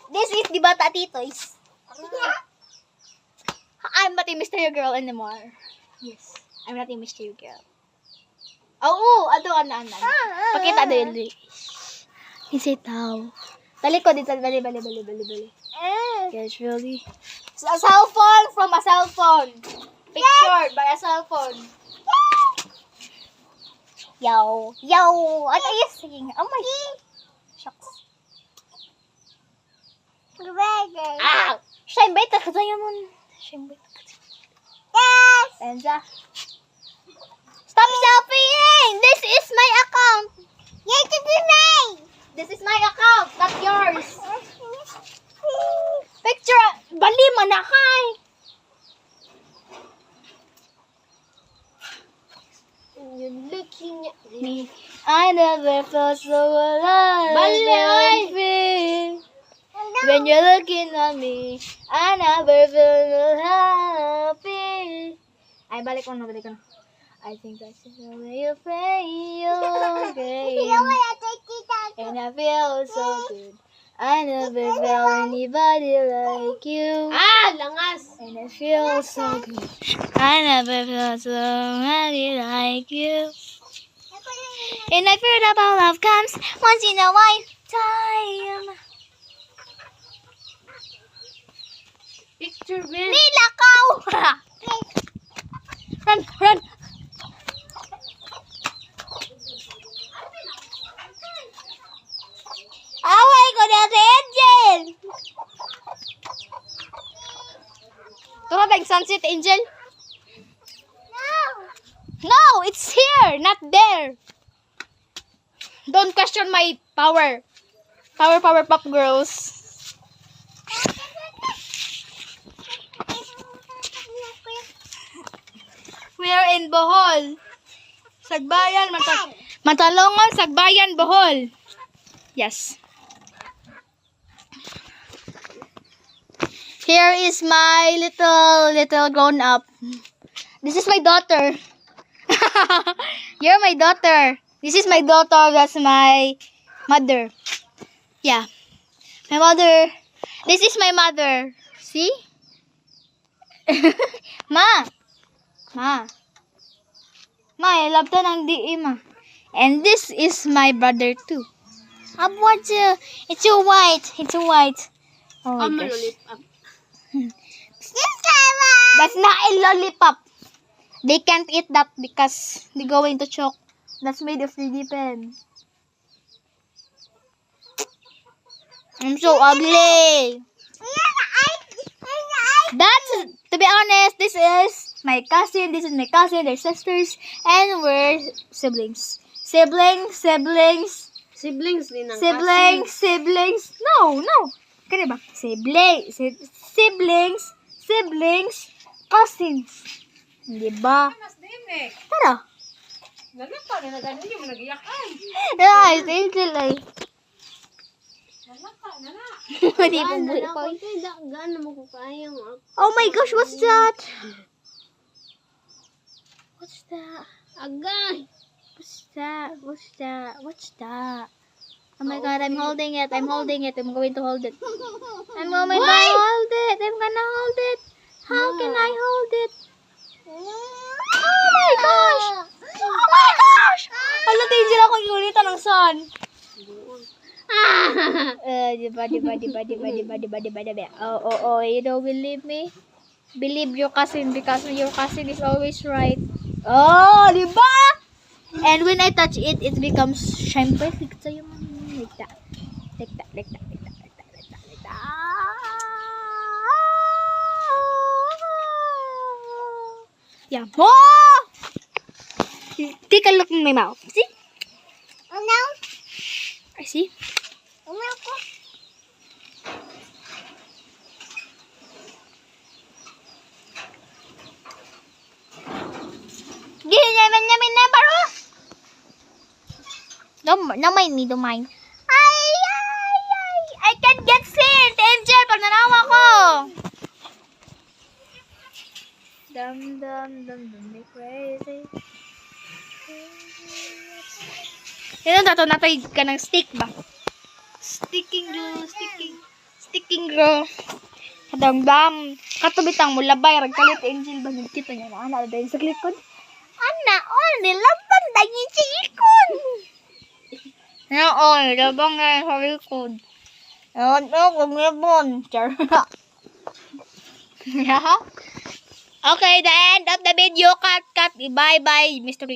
This is the Bata Titoys. I'm not a mystery girl anymore. Yes, I'm not a mystery girl. Oo, ano. Pakita na yun. Isay tao. Dali ko dito, bali. Yes, really. A cell phone from a cell phone. Pictured by a cell phone. Yo. What are you singing? Oh my. Shucks. Ah! Shine beta ka tayo mo. Shine beta ka tayo. Yes! Enza. Stop selfieing! This is my account. Yes, this is mine. This is my account, not yours. Picture. Bali manakay. You're looking at me. I never felt so alive. Bali! When you're looking at me, I never felt so happy. Ay, balik ko na. I think that's the way you feel, okay. And I feel so good. I never felt anybody like you. Langas! And I feel so good. I never felt somebody like you. And I feel that all love comes once in a lifetime. Picture with... Nilakaw! Run! Away ko na si Angel! Ito ka ba yung sunset, Angel? No, it's here, not there. Don't question my power. Power, pop girls. We are in Bohol. Sagbayan, Matalongan, Sagbayan, Bohol. Yes. Here is my little grown up. This is my daughter. You're my daughter. This is my daughter. That's my mother. Yeah. My mother. This is my mother. See? Ma, I love that ng DE, ma. And this is my brother too. It's so white. Oh my gosh. That's not a lollipop. They can't eat that because they're going to choke. That's made of the pen. I'm so ugly. That's, to be honest, this is my cousin, their sisters, and we're siblings. Siblings din ang siblings. No. Kaya ba? Siblings, cousins. Hindi ba? Tara. Nalapa na ganun yung nag-iyak ay. Ay, Angel ay. Nalapa na. Hindi po buhay pa. Gana mo ko kaya mo. Oh my gosh, what's that? What's that? Agay. What's that? Oh my god, I'm holding it. I'm going to hold it. I'm gonna hold it. How can I hold it? Oh my gosh! Hala, Angel, ako inulitan ng sun. Diba. Oh, you don't believe me? Believe your cousin because your cousin is always right. Oh, diba? And when I touch it, it becomes shine perfect. So yung like that. Yeah. Oh! Take a look in my mouth. See? Oh no. I see. Oh no. Namin na baro. No mind. I can't get seen, Angel, pag nanawa ko. Dum, me crazy. Yan ang tato, natay ka ng stick ba? Stick. Sticking glue. Kadamdam. Katubitang mo labay. Ragkalit angel ba kita niya na ana dahil sa likod. Ana, nilaban dahil sa likod. Labang nga sa likod. Kumibon. Char. Yeah. Okay, the end of the video. Cut. Bye-bye, Mr. Rich.